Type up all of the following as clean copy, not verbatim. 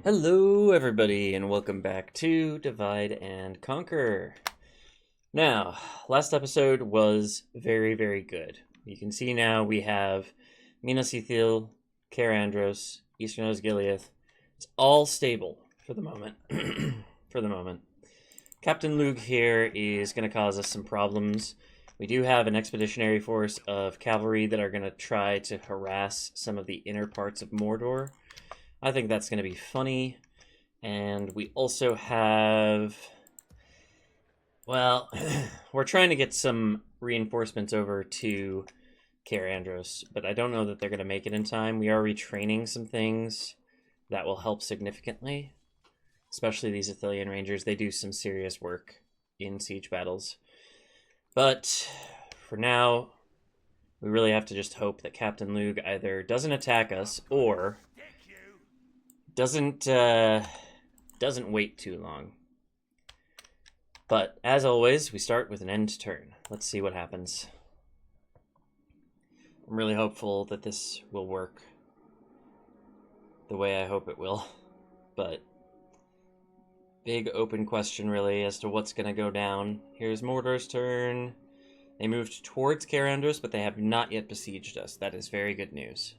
Hello, everybody, and welcome back to Divide and Conquer. Now, last episode was very, very good. You can see now we have Minas Ithil, Cair Andros, Eastern Osgiliath. It's all stable for the moment. for the moment. Captain Lug here is going to cause us some problems. We do have an expeditionary force of cavalry that are going to try to harass some of the inner parts of Mordor. I think that's going to be funny. And we also have... Well, we're trying to get some reinforcements over to Cair Andros, but I don't know that they're going to make it in time. We are retraining some things that will help significantly, especially these Ithilien Rangers. They do some serious work in siege battles. But for now, we really have to just hope that Captain Lug either doesn't attack us or doesn't wait too long. But as always, we start with an end turn. Let's see what happens. I'm really hopeful that this will work the way I hope it will. But big open question really as to what's going to go down. Here's Mordor's turn. They moved towards Cair Andros, but they have not yet besieged us. That is very good news.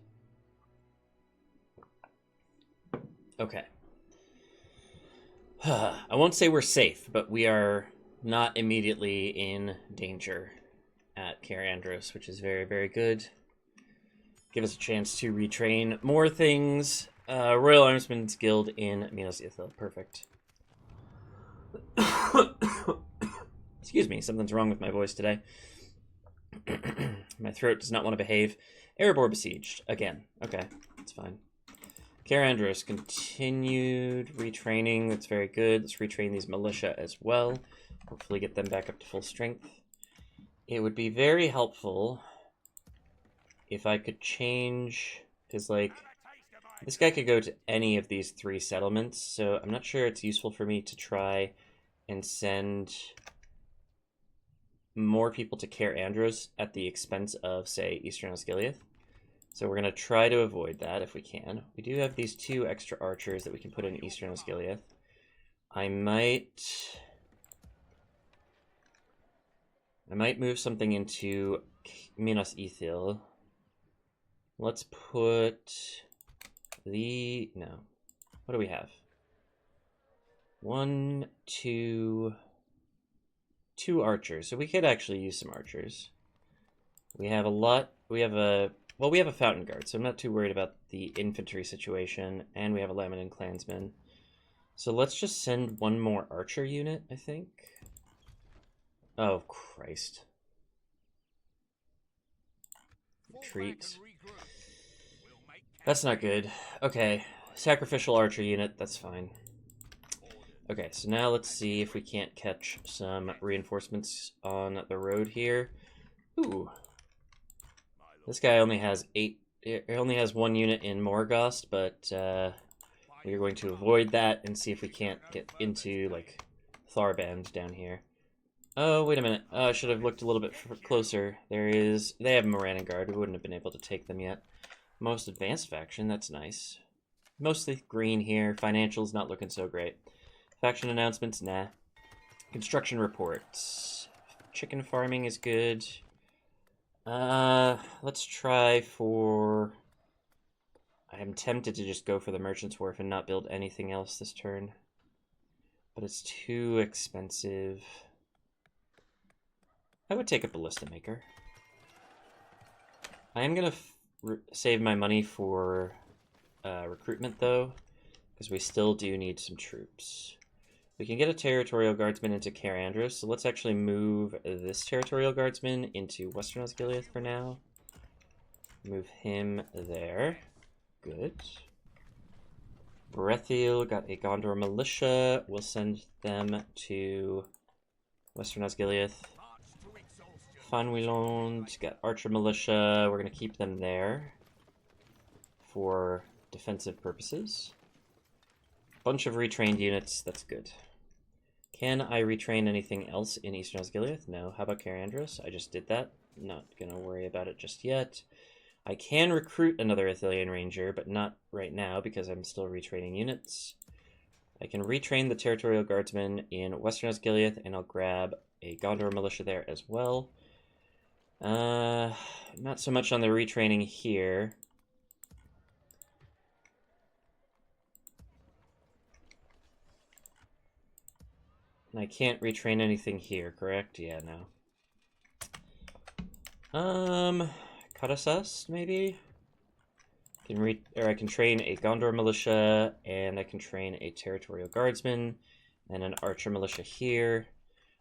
Okay. I won't say we're safe, but we are not immediately in danger at Cair Andros, which is very, very good. Give us a chance to retrain more things. Royal Armsmen's Guild in Minas Ithil. Perfect. Excuse me, something's wrong with my voice today. My throat does not want to behave. Erebor besieged. Again. Okay, that's fine. Cair Andros continued retraining. That's very good. Let's retrain these militia as well. Hopefully get them back up to full strength. It would be very helpful if I could change, because like this guy could go to any of these three settlements, so I'm not sure it's useful for me to try and send more people to Cair Andros at the expense of, say, Eastern Osgiliath. So we're going to try to avoid that if we can. We do have these two extra archers that we can put in Eastern Osgiliath. I might move something into Minas Ithil. Let's put no. What do we have? Two archers. So we could actually use some archers. We have a lot. We have a fountain guard, so I'm not too worried about the infantry situation, and we have a Laminin clansman. So let's just send one more archer unit, I think. Oh, Christ. Retreat. That's not good. Okay, sacrificial archer unit, that's fine. Okay, so now let's see if we can't catch some reinforcements on the road here. Ooh. This guy only has one unit in Morgost, but we're going to avoid that and see if we can't get into, like, Tharband down here. Oh, wait a minute. I should have looked a little bit closer. They have Morannon Guard. We wouldn't have been able to take them yet. Most advanced faction, that's nice. Mostly green here. Financials not looking so great. Faction announcements, nah. Construction reports. Chicken farming is good. Let's try for... I am tempted to just go for the Merchant's Wharf and not build anything else this turn. But it's too expensive. I would take a Ballista Maker. I am going to save my money for recruitment, though, because we still do need some troops. We can get a Territorial Guardsman into Cair Andros, so let's actually move this Territorial Guardsman into Western Osgiliath for now. Move him there. Good. Brethiel got a Gondor militia. We'll send them to Western Osgiliath. Fanwilond got archer militia. We're going to keep them there for defensive purposes. Bunch of retrained units. That's good. Can I retrain anything else in Eastern Osgiliath? No. How about Cair Andros? I just did that. Not going to worry about it just yet. I can recruit another Ithilien Ranger, but not right now because I'm still retraining units. I can retrain the Territorial Guardsmen in Western Osgiliath, and I'll grab a Gondor militia there as well. Not so much on the retraining here. And I can't retrain anything here, correct? Yeah, no. Kadasust, maybe? I can train a Gondor militia, and I can train a Territorial Guardsman, and an Archer militia here.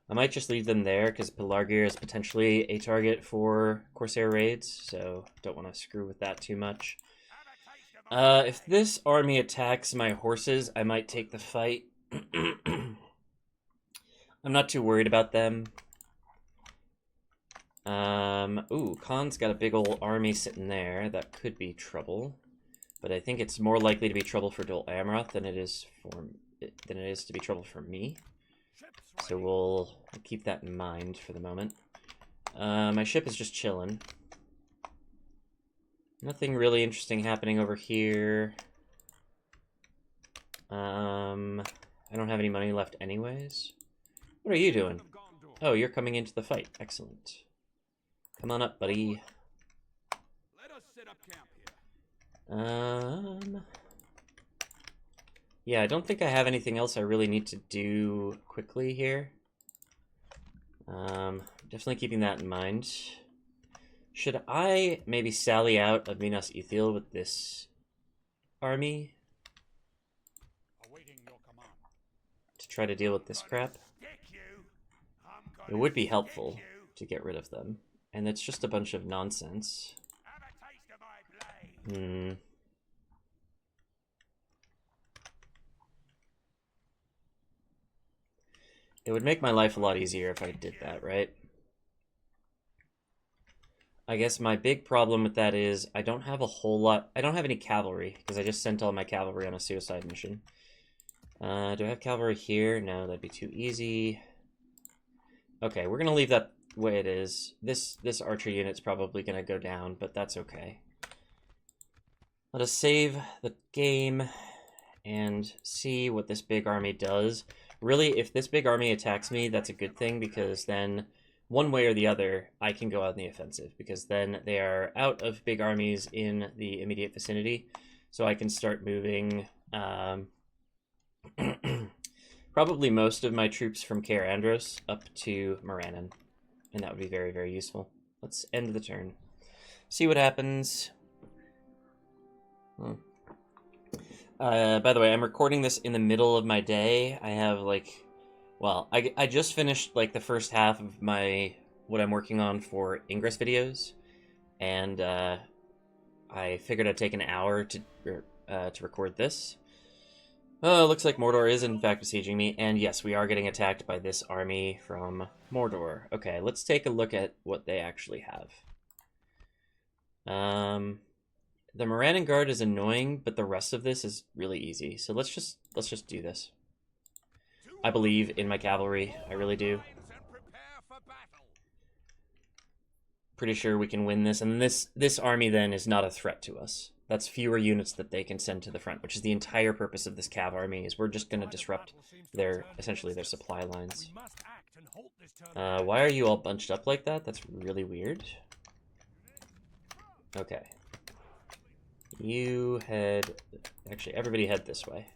I might just leave them there, because Pelargir is potentially a target for Corsair raids, so don't want to screw with that too much. If this army attacks my horses, I might take the fight. I'm not too worried about them. Ooh, Khan's got a big old army sitting there. That could be trouble. But I think it's more likely to be trouble for Dol Amroth than it is to be trouble for me. So we'll keep that in mind for the moment. My ship is just chilling. Nothing really interesting happening over here. I don't have any money left anyways. What are you doing? Oh, you're coming into the fight. Excellent. Come on up, buddy. Let us set up camp here. Yeah, I don't think I have anything else I really need to do quickly here. Definitely keeping that in mind. Should I maybe sally out of Minas Ithil with this army? Awaiting your command. To try to deal with this crap? It would be helpful to get rid of them. And it's just a bunch of nonsense. It would make my life a lot easier if I did that, right? I guess my big problem with that is I don't have a whole lot... I don't have any cavalry, because I just sent all my cavalry on a suicide mission. Do I have cavalry here? No, that'd be too easy. Okay, we're gonna leave that the way it is. This archer unit's probably gonna go down, but that's okay. Let us save the game and see what this big army does. Really, if this big army attacks me, that's a good thing, because then one way or the other, I can go out in the offensive, because then they are out of big armies in the immediate vicinity, so I can start moving probably most of my troops from Cair Andros up to Morannon, and that would be very, very useful. Let's end the turn. See what happens. By the way, I'm recording this in the middle of my day. I have, like... Well, I just finished, like, the first half of what I'm working on for Ingress videos, and I figured I'd take an hour to record this. Oh, looks like Mordor is in fact besieging me, and yes, we are getting attacked by this army from Mordor. Okay, let's take a look at what they actually have. The Morannon Guard is annoying, but the rest of this is really easy. So let's just do this. I believe in my cavalry. I really do. Pretty sure we can win this, and this army then is not a threat to us. That's fewer units that they can send to the front, which is the entire purpose of this cav army, is we're just going to disrupt essentially their supply lines. Why are you all bunched up like that? That's really weird. Okay. You head... Actually, everybody head this way.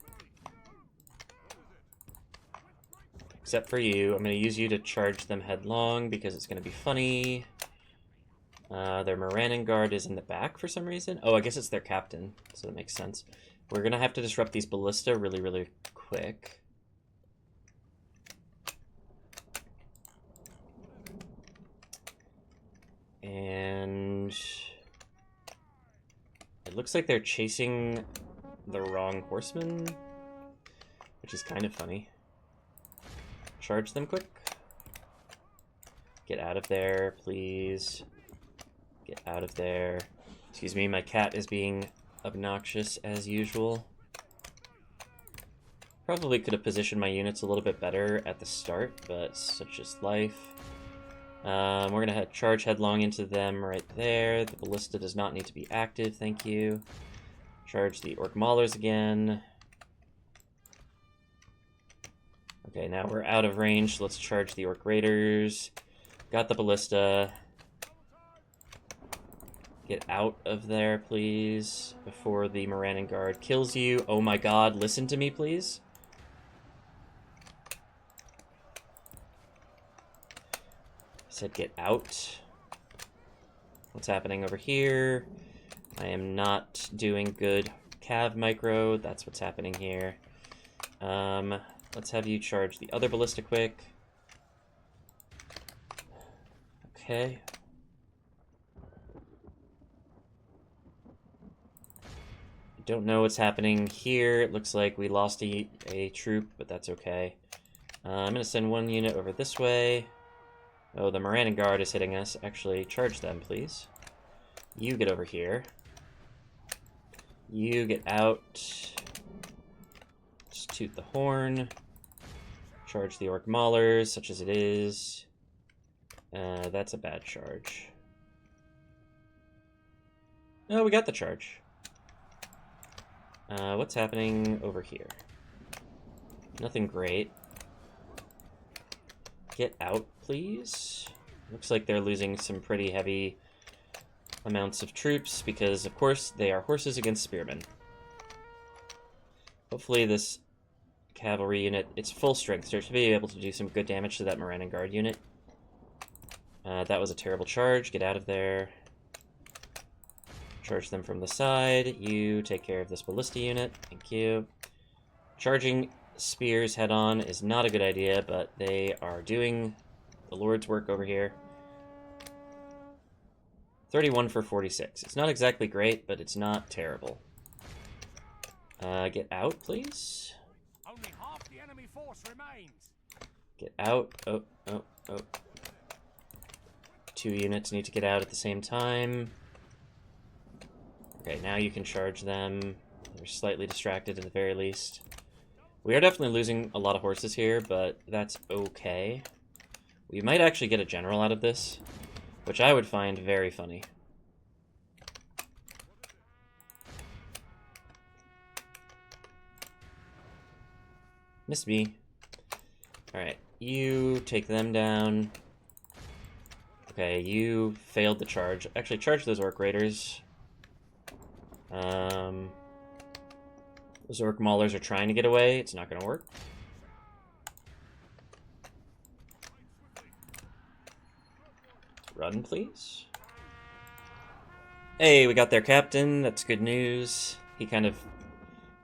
Except for you. I'm going to use you to charge them headlong because it's going to be funny. Their Morannon Guard is in the back for some reason. Oh, I guess it's their captain, so that makes sense. We're going to have to disrupt these ballista really, really quick. And... it looks like they're chasing the wrong horseman, which is kind of funny. Charge them quick. Get out of there, please. Get out of there. Excuse me, my cat is being obnoxious as usual. Probably could have positioned my units a little bit better at the start, but such is life. We're gonna charge headlong into them right there. The ballista does not need to be active, thank you. Charge the orc maulers again. Okay, now we're out of range, so let's charge the orc raiders. Got the ballista. Get out of there, please, before the Morannon Guard kills you. Oh my god, listen to me, please. I said get out. What's happening over here? I am not doing good cav micro. That's what's happening here. Let's have you charge the other ballista quick. Okay. Don't know what's happening here. It looks like we lost a troop, but that's okay. I'm going to send one unit over this way. Oh, the Morannon Guard is hitting us. Actually, charge them, please. You get over here. You get out. Just toot the horn. Charge the orc maulers, such as it is. That's a bad charge. Oh, we got the charge. What's happening over here? Nothing great. Get out, please. Looks like they're losing some pretty heavy amounts of troops because, of course, they are horses against spearmen. Hopefully this cavalry unit, it's full strength, so it should be able to do some good damage to that Morannon Guard unit. That was a terrible charge. Get out of there. Charge them from the side. You take care of this ballista unit. Thank you. Charging spears head-on is not a good idea, but they are doing the Lord's work over here. 31 for 46. It's not exactly great, but it's not terrible. Get out, please. Only half the enemy force remains. Get out. Oh. 2 units need to get out at the same time. Okay, now you can charge them. They're slightly distracted at the very least. We are definitely losing a lot of horses here, but that's okay. We might actually get a general out of this, which I would find very funny. Missed me. Alright, you take them down. Okay, you failed the charge. Actually, charge those orc raiders. Those orc maulers are trying to get away. It's not going to work. Run, please. Hey, we got their captain. That's good news. He kind of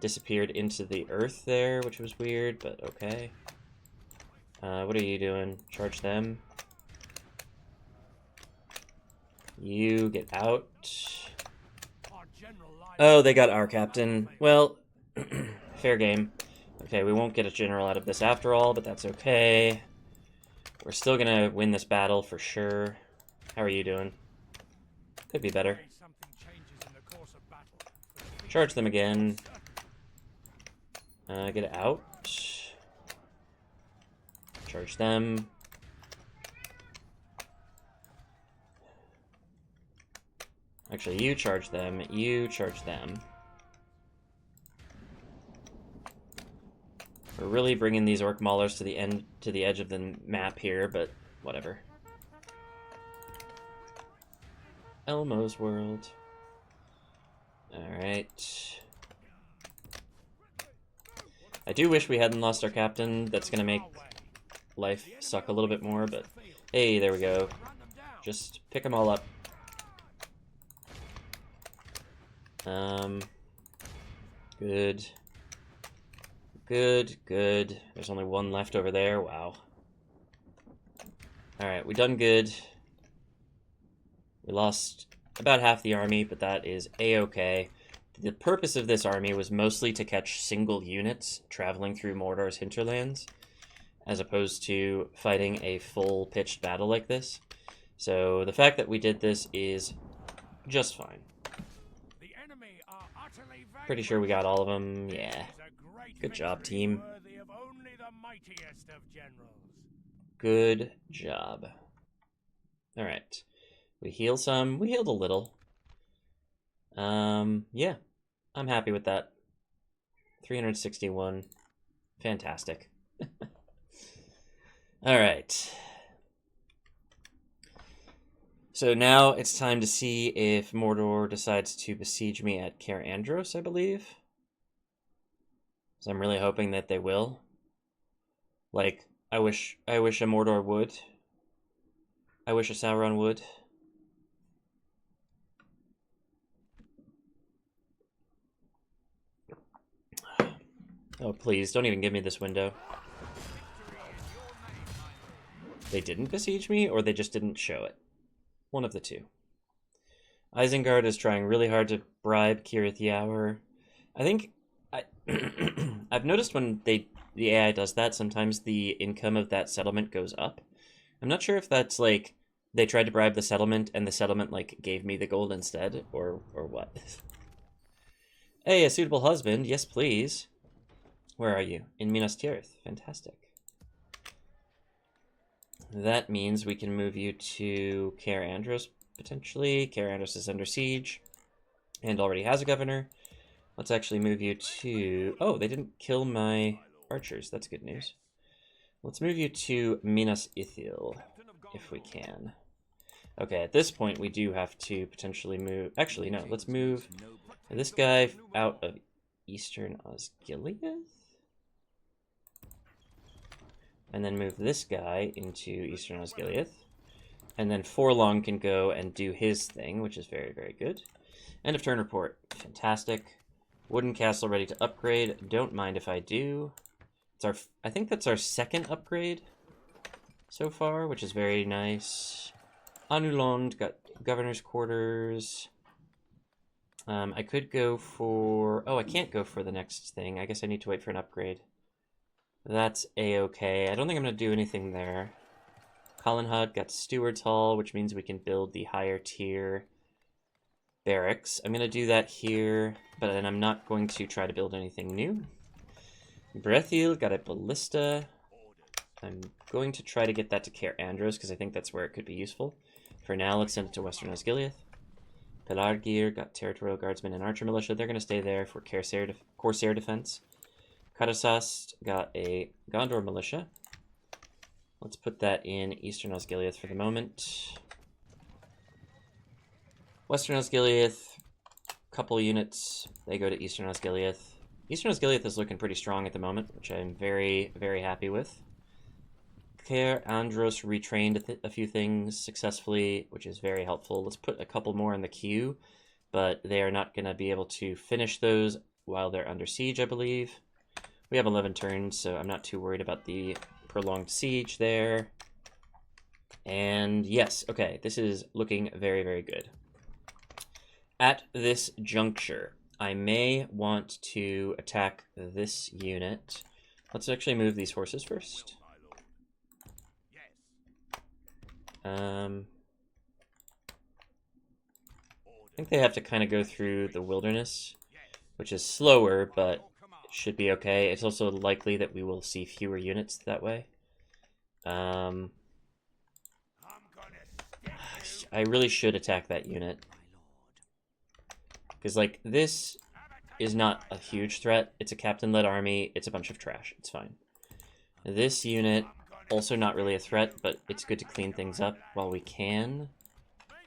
disappeared into the earth there, which was weird, but okay. What are you doing? Charge them. You get out. Oh, they got our captain. Well, fair game. Okay, we won't get a general out of this after all, but that's okay. We're still gonna win this battle for sure. How are you doing? Could be better. Charge them again. Get out. Charge them. Actually, you charge them. You charge them. We're really bringing these orc maulers to the edge of the map here, but whatever. Elmo's World. Alright. I do wish we hadn't lost our captain. That's gonna make life suck a little bit more, but hey, there we go. Just pick them all up. Good. Good. There's only one left over there. Wow. Alright, we done good. We lost about half the army, but that is a-okay. The purpose of this army was mostly to catch single units traveling through Mordor's hinterlands, as opposed to fighting a full-pitched battle like this. So the fact that we did this is just fine. Pretty sure we got all of them. Yeah. Good job, team. Good job. Alright. We heal some. We healed a little. Yeah. I'm happy with that. 361. Fantastic. Alright. So now it's time to see if Mordor decides to besiege me at Cair Andros, I believe. So I'm really hoping that they will. Like, I wish a Mordor would. I wish a Sauron would. Oh, please, don't even give me this window. They didn't besiege me, or they just didn't show it. One of the two. Isengard is trying really hard to bribe Cirith Yaour. I think... I've noticed when the AI does that, sometimes the income of that settlement goes up. I'm not sure if that's, like, they tried to bribe the settlement, and the settlement, like, gave me the gold instead, or what. Hey, a suitable husband. Yes, please. Where are you? In Minas Tirith. Fantastic. That means we can move you to Cair Andros, potentially. Cair Andros is under siege and already has a governor. Let's actually move you to... Oh, they didn't kill my archers. That's good news. Let's move you to Minas Ithil, if we can. Okay, at this point, we do have to potentially move... Actually, no. Let's move this guy out of Eastern Osgiliath. And then move this guy into Eastern Osgiliath. And then Forlong can go and do his thing, which is very, very good. End of turn report. Fantastic. Wooden castle ready to upgrade. Don't mind if I do. I think that's our second upgrade so far, which is very nice. Anulond got governor's quarters. I could go for... Oh, I can't go for the next thing. I guess I need to wait for an upgrade. That's a-okay. I don't think I'm going to do anything there. Colin Hud got Steward's Hall, which means we can build the higher tier barracks. I'm going to do that here, but then I'm not going to try to build anything new. Brethil got a ballista. I'm going to try to get that to Cair Andros, because I think that's where it could be useful. For now, let's send it to Western Osgiliath. Pelargir got Territorial Guardsmen and Archer Militia. They're going to stay there for Corsair defense. Kadasast got a Gondor Militia. Let's put that in Eastern Osgiliath for the moment. Western Osgiliath, couple units, they go to Eastern Osgiliath. Eastern Osgiliath is looking pretty strong at the moment, which I'm very, very happy with. Cair Andros retrained a few things successfully, which is very helpful. Let's put a couple more in the queue, but they are not going to be able to finish those while they're under siege, I believe. We have 11 turns, so I'm not too worried about the prolonged siege there. And yes, okay, this is looking very, very good. At this juncture, I may want to attack this unit. Let's actually move these horses first. I think they have to kind of go through the wilderness, which is slower, but should be okay. It's also likely that we will see fewer units that way. I really should attack that unit. Because, like, this is not a huge threat. It's a captain-led army. It's a bunch of trash. It's fine. This unit, also not really a threat, but it's good to clean things up while we can.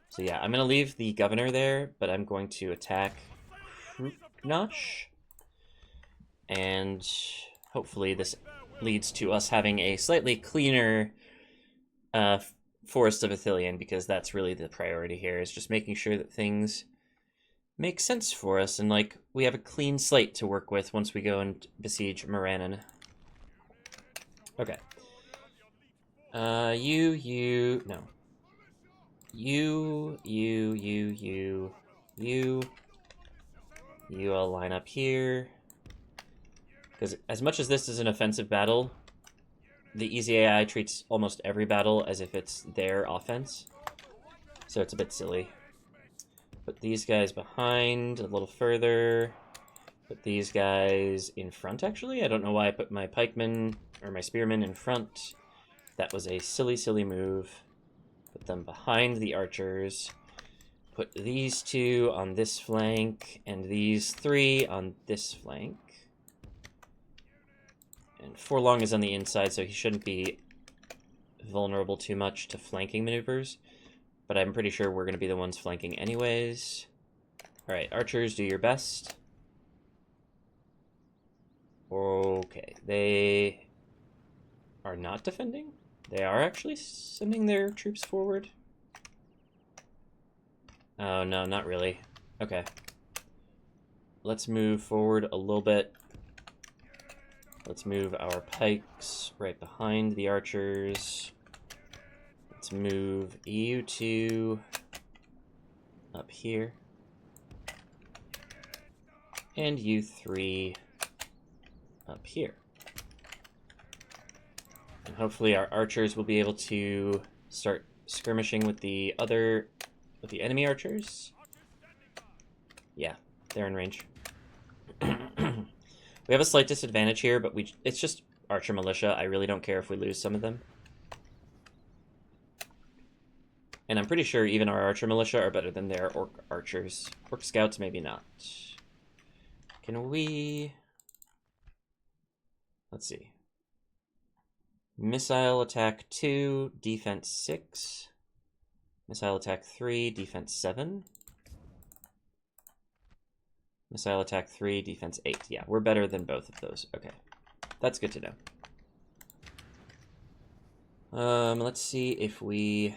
So yeah, I'm going to leave the governor there, but I'm going to attack Nosh. And hopefully this leads to us having a slightly cleaner Forest of Ithilien, because that's really the priority here, is just making sure that things make sense for us, and like we have a clean slate to work with once we go and besiege Morannon. Okay. No. You all line up here. Because as much as this is an offensive battle, the easy AI treats almost every battle as if it's their offense. So it's a bit silly. Put these guys behind a little further. Put these guys in front, actually. I don't know why I put my pikemen or my spearmen in front. That was a silly, silly move. Put them behind the archers. Put these 2 on this flank, and these 3 on this flank. And Forlong is on the inside, so he shouldn't be vulnerable too much to flanking maneuvers. But I'm pretty sure we're going to be the ones flanking anyways. Alright, archers, do your best. Okay, they are not defending? They are actually sending their troops forward? Oh, no, not really. Okay. Let's move forward a little bit. Let's move our pikes right behind the archers. Let's move you 2 up here. And you 3 up here. And hopefully our archers will be able to start skirmishing with the enemy archers. Yeah, they're in range. We have a slight disadvantage here, but it's just archer militia. I really don't care if we lose some of them. And I'm pretty sure even our archer militia are better than their orc archers. Orc scouts, maybe not. Can we... Let's see. Missile attack 2, defense 6. Missile attack 3, defense 7. Missile attack 3, defense 8. Yeah, we're better than both of those. Okay, that's good to know. Let's see if we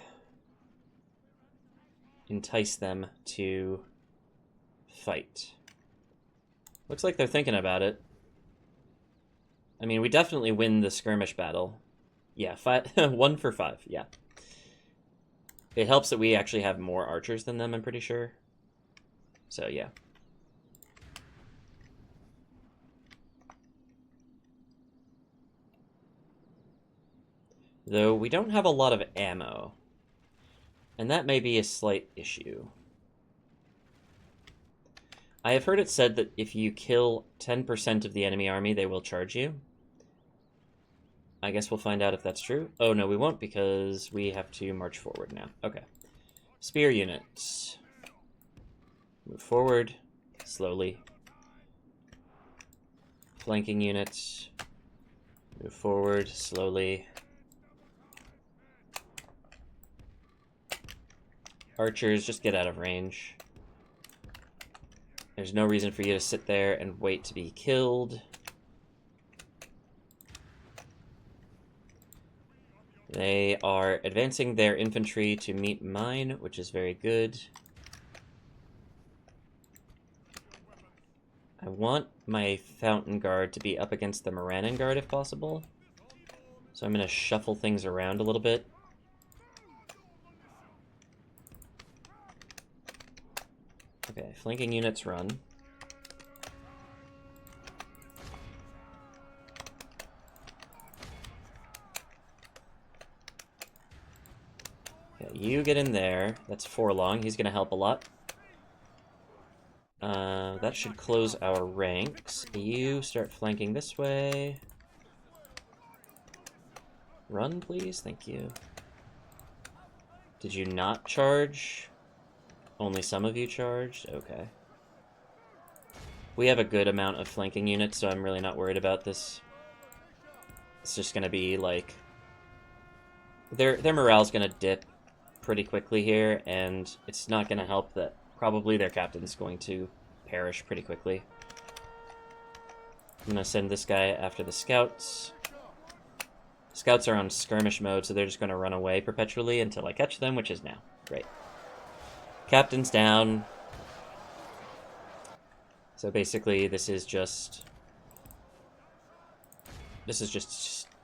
entice them to fight. Looks like they're thinking about it. I mean, we definitely win the skirmish battle. Yeah, 1 for 5, yeah. It helps that we actually have more archers than them, I'm pretty sure. So, yeah. Though we don't have a lot of ammo. And that may be a slight issue. I have heard it said that if you kill 10% of the enemy army, they will charge you. I guess we'll find out if that's true. Oh, no, we won't because we have to march forward now. Okay. Spear units. Move forward. Slowly. Flanking units. Move forward. Slowly. Archers, just get out of range. There's no reason for you to sit there and wait to be killed. They are advancing their infantry to meet mine, which is very good. I want my Fountain Guard to be up against the Morannon Guard if possible. So I'm going to shuffle things around a little bit. Okay, flanking units run. Okay, you get in there. That's Forlong. He's going to help a lot. That should close our ranks. You start flanking this way. Run, please. Thank you. Did you not charge? Only some of you charged? Okay. We have a good amount of flanking units, so I'm really not worried about this. It's just gonna be like... Their morale's gonna dip pretty quickly here, and it's not gonna help that probably their captain's going to perish pretty quickly. I'm gonna send this guy after the scouts. Scouts are on skirmish mode, so they're just gonna run away perpetually until I catch them, which is now. Great. Captain's down. So basically, this is just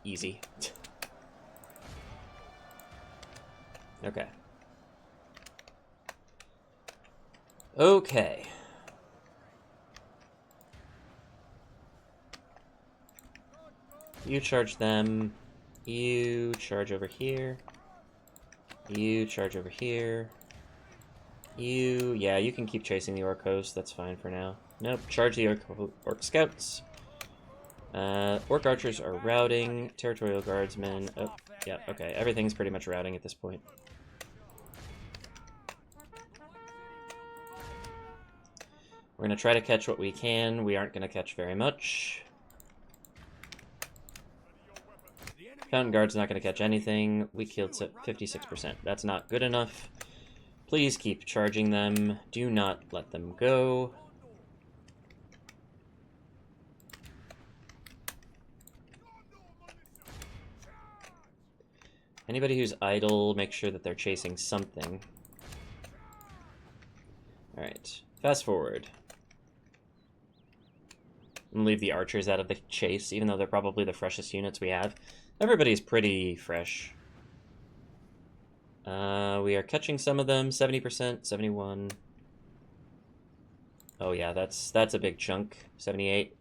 easy. Okay. Okay. You charge them. You charge over here. You charge over here. Yeah, you can keep chasing the Orc host. That's fine for now. Nope, charge the Orc scouts. Orc archers are routing. Territorial guardsmen. Oh, yeah, okay. Everything's pretty much routing at this point. We're going to try to catch what we can. We aren't going to catch very much. Fountain Guard's not going to catch anything. We killed 56%. That's not good enough. Please keep charging them. Do not let them go. Anybody who's idle, make sure that they're chasing something. Alright, fast forward. I'm gonna leave the archers out of the chase, even though they're probably the freshest units we have. Everybody's pretty fresh. We are catching some of them, 70%, 71. Oh yeah, that's a big chunk, 78.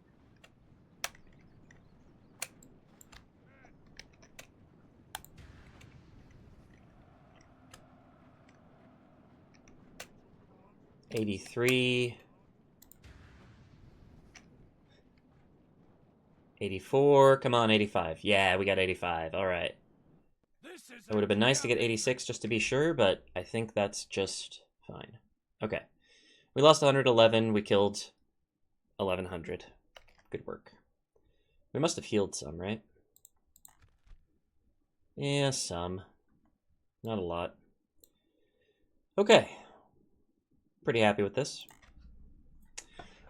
$83. 84, come on, 85. Yeah, we got 85, alright. It would have been nice to get 86 just to be sure, but I think that's just fine. Okay. We lost 111, we killed 1100. Good work. We must have healed some, right? Yeah, some. Not a lot. Okay. Pretty happy with this.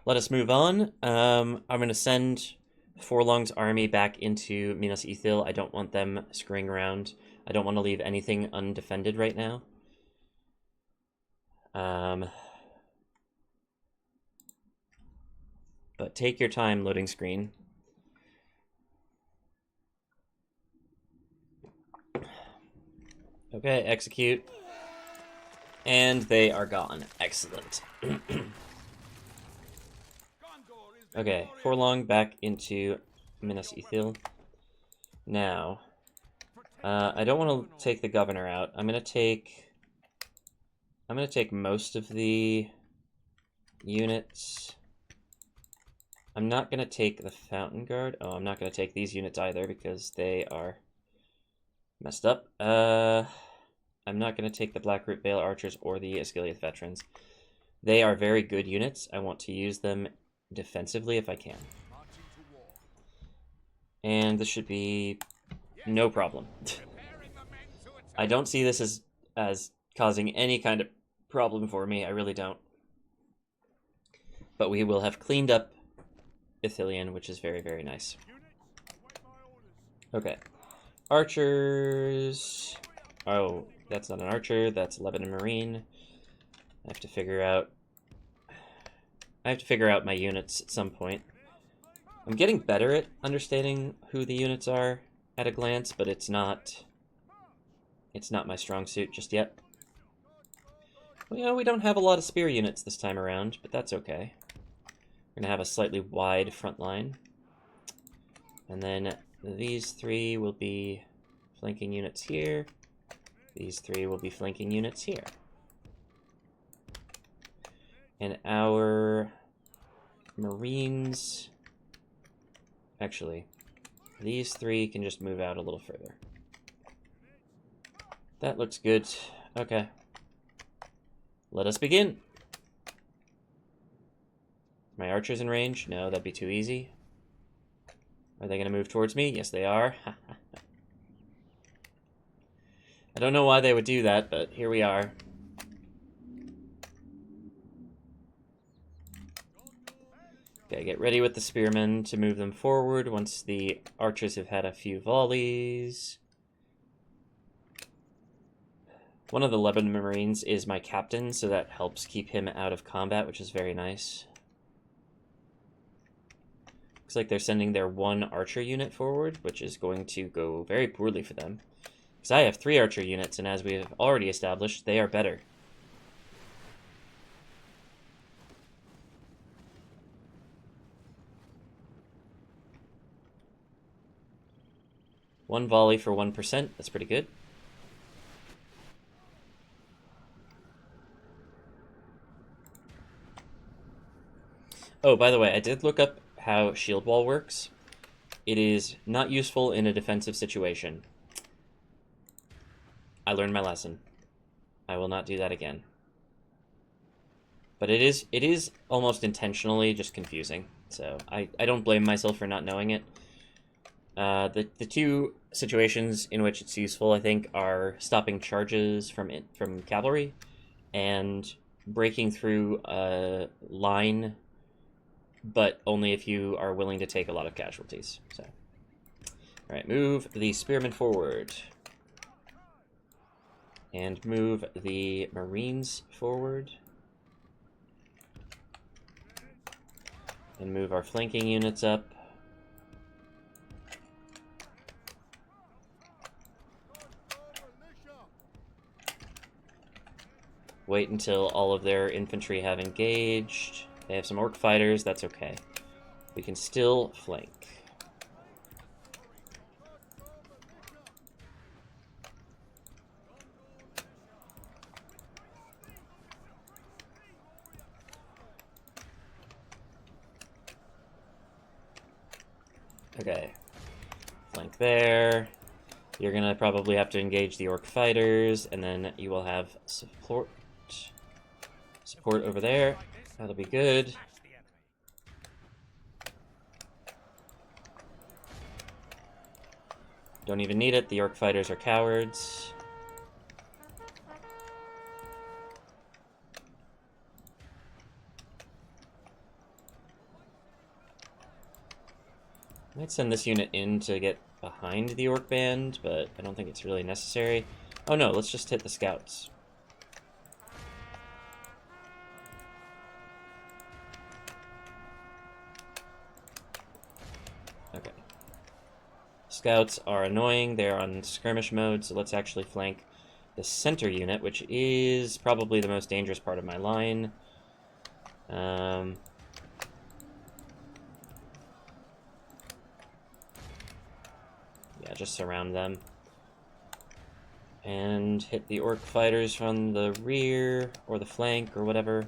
Let us move on. I'm going to send Forlong's army back into Minas Ithil. I don't want them scurrying around. I don't want to leave anything undefended right now. But take your time, loading screen. Okay, execute. And they are gone. Excellent. Okay, Forlong back into Minas Ithil. Now, I don't want to take the governor out. I'm gonna take most of the units. I'm not gonna take the Fountain Guard. Oh, I'm not gonna take these units either because they are messed up. I'm not gonna take the Blackroot Vale Archers or the Asgiliath Veterans. They are very good units. I want to use them defensively if I can. And this should be no problem. I don't see this as causing any kind of problem for me. I really don't. But we will have cleaned up Ithilien, which is very, very nice. Okay. Archers. Oh, that's not an archer. That's Lebanon Marine. I have to figure out my units at some point. I'm getting better at understanding who the units are at a glance, but it's not my strong suit just yet. Well, you know, we don't have a lot of spear units this time around, but that's okay. We're going to have a slightly wide front line. And then these three will be flanking units here. These three will be flanking units here. And our Marines... Actually, these three can just move out a little further. That looks good. Okay. Let us begin. My archers in range? No, that'd be too easy. Are they going to move towards me? Yes, they are. I don't know why they would do that, but here we are. Okay, get ready with the spearmen to move them forward once the archers have had a few volleys. One of the Lebanon Marines is my captain, so that helps keep him out of combat, which is very nice. Looks like they're sending their one archer unit forward, which is going to go very poorly for them. Because I have 3 archer units, and as we have already established, they are better. One volley for 1%, that's pretty good. Oh, by the way, I did look up how shield wall works. It is not useful in a defensive situation. I learned my lesson. I will not do that again. But it is almost intentionally just confusing. So I don't blame myself for not knowing it. The two situations in which it's useful, I think, are stopping charges from cavalry and breaking through a line, but only if you are willing to take a lot of casualties. So, all right, move the spearmen forward, and move the marines forward, and move our flanking units up. Wait until all of their infantry have engaged. They have some orc fighters, that's okay. We can still flank. Okay. Flank there. You're gonna probably have to engage the orc fighters, and then you will have support over there. That'll be good. Don't even need it. The orc fighters are cowards. I might send this unit in to get behind the orc band, but I don't think it's really necessary. Oh no, let's just hit the scouts. Okay. Scouts are annoying. They're on skirmish mode, so let's actually flank the center unit, which is probably the most dangerous part of my line. Yeah, just surround them. And hit the orc fighters from the rear, or the flank, or whatever.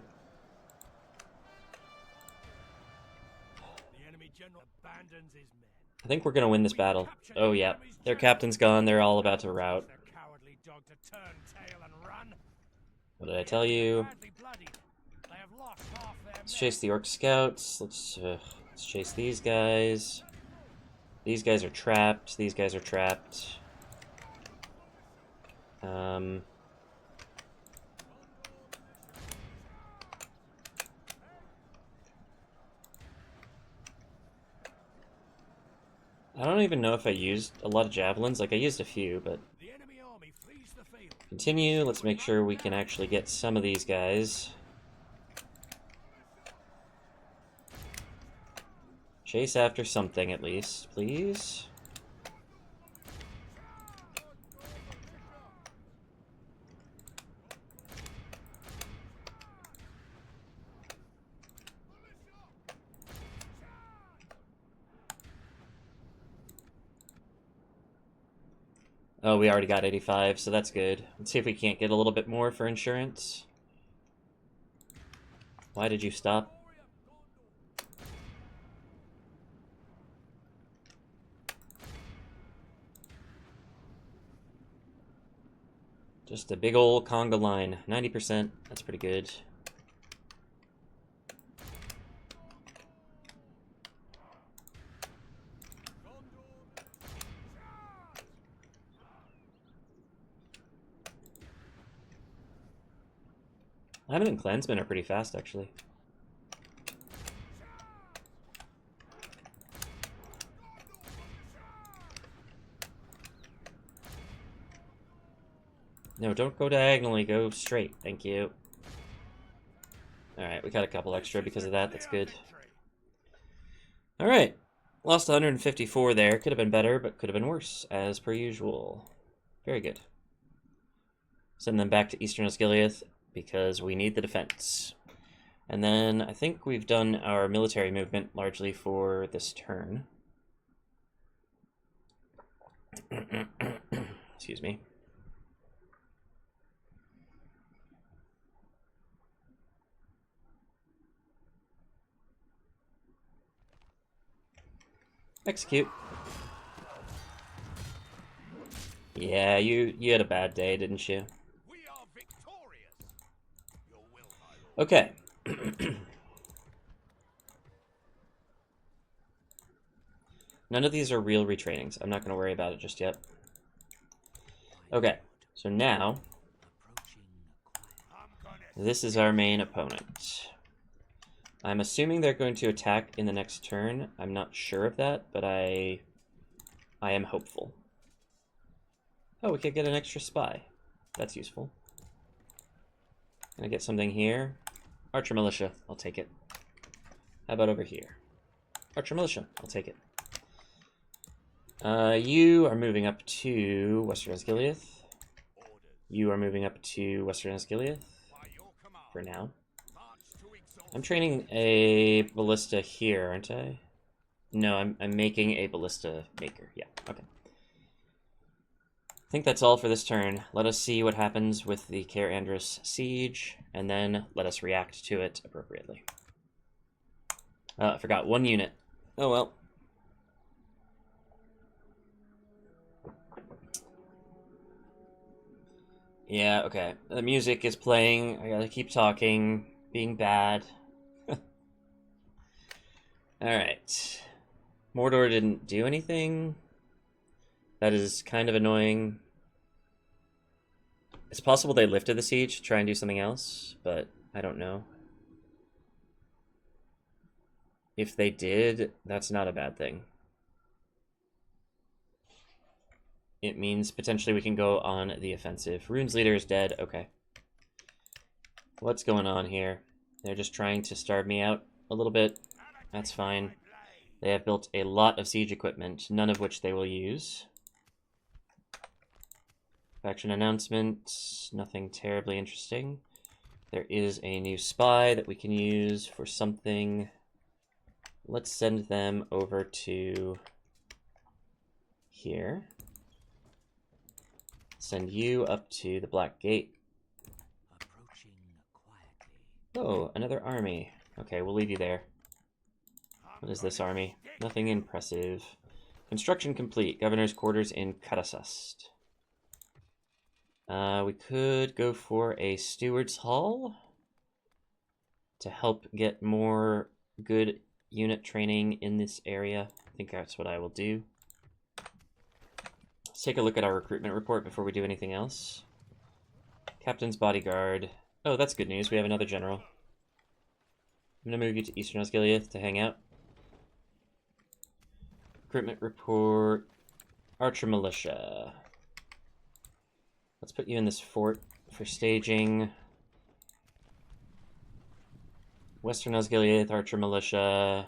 The enemy general abandons his men. I think we're gonna win this battle. Oh yeah, their captain's gone, they're all about to rout. The cowardly dog to turn tail and run. What did I tell you? Badly bloodied. They have lost half their Let's men. chase the orc scouts. Let's chase these guys. These guys are trapped. These guys are trapped. I don't even know if I used a lot of javelins. Like, I used a few, but... The enemy army flees the field. Continue. Let's make sure we can actually get some of these guys. Chase after something, at least, please. Oh, we already got 85, so that's good. Let's see if we can't get a little bit more for insurance. Why did you stop? Just a big old conga line. 90%. That's pretty good. Lyman and Clansmen are pretty fast, actually. No, don't go diagonally, go straight. Thank you. Alright, we got a couple extra because of that. That's good. Alright. Lost 154 there. Could have been better, but could have been worse, as per usual. Very good. Send them back to Eastern Osgiliath, because we need the defense. And then I think we've done our military movement largely for this turn. Excuse me. Execute. Yeah, you had a bad day, didn't you? We are victorious. Your will, my lord. Okay, None of these are real retrainings. I'm not going to worry about it just yet. Okay, so now this is our main opponent. I'm assuming they're going to attack in the next turn. I'm not sure of that, but I am hopeful. Oh, we could get an extra spy. That's useful. Can I get something here? Archer Militia, I'll take it. How about over here? Archer Militia, I'll take it. You are moving up to Western Osgiliath. You are moving up to Western Osgiliath. For now. I'm training a ballista here, aren't I? No, I'm making a ballista maker. Yeah, okay. I think that's all for this turn. Let us see what happens with the Cair Andros siege, and then let us react to it appropriately. I forgot one unit. Oh well. Yeah, okay. The music is playing. I gotta keep talking. Being bad. Alright. Mordor didn't do anything. That is kind of annoying. It's possible they lifted the siege to try and do something else, but I don't know. If they did, that's not a bad thing. It means potentially we can go on the offensive. Rune's leader is dead. Okay. What's going on here? They're just trying to starve me out a little bit. That's fine. They have built a lot of siege equipment, none of which they will use. Faction announcement, nothing terribly interesting. There is a new spy that we can use for something. Let's send them over to here. Send you up to the Black Gate. Oh, another army. Okay, we'll leave you there. What is this army? Nothing impressive. Construction complete. Governor's quarters in Karasast. We could go for a Steward's Hall to help get more good unit training in this area. I think that's what I will do. Let's take a look at our recruitment report before we do anything else. Captain's Bodyguard. Oh, that's good news. We have another general. I'm going to move you to Eastern Osgiliath to hang out. Recruitment report. Archer Militia. Let's put you in this fort for staging. Western Osgiliath, Archer Militia.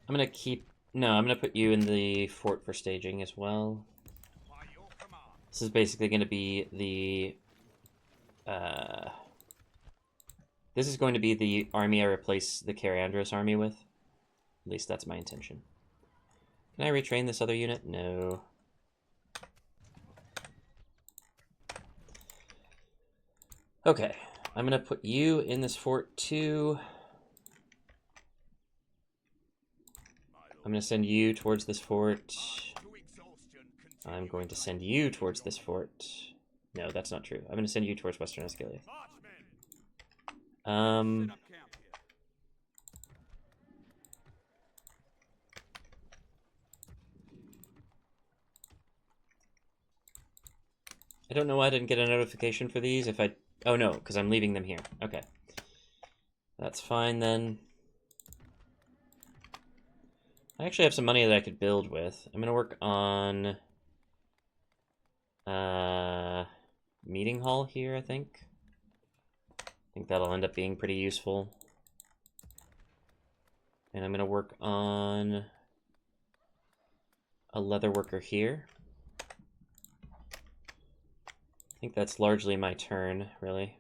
I'm going to keep... No, I'm going to put you in the fort for staging as well. This is basically going to be the... This is going to be the army I replace the Cair Andros army with. At least that's my intention. Can I retrain this other unit? No. Okay, I'm going to put you in this fort too. I'm going to send you towards this fort. I'm going to send you towards this fort. No, that's not true. I'm going to send you towards Western Osgiliath. I don't know why I didn't get a notification for these. If I... Oh, no, because I'm leaving them here. Okay. That's fine, then. I actually have some money that I could build with. I'm going to work on... meeting hall here, I think. I think that'll end up being pretty useful. And I'm going to work on a leather worker here. I think that's largely my turn, really.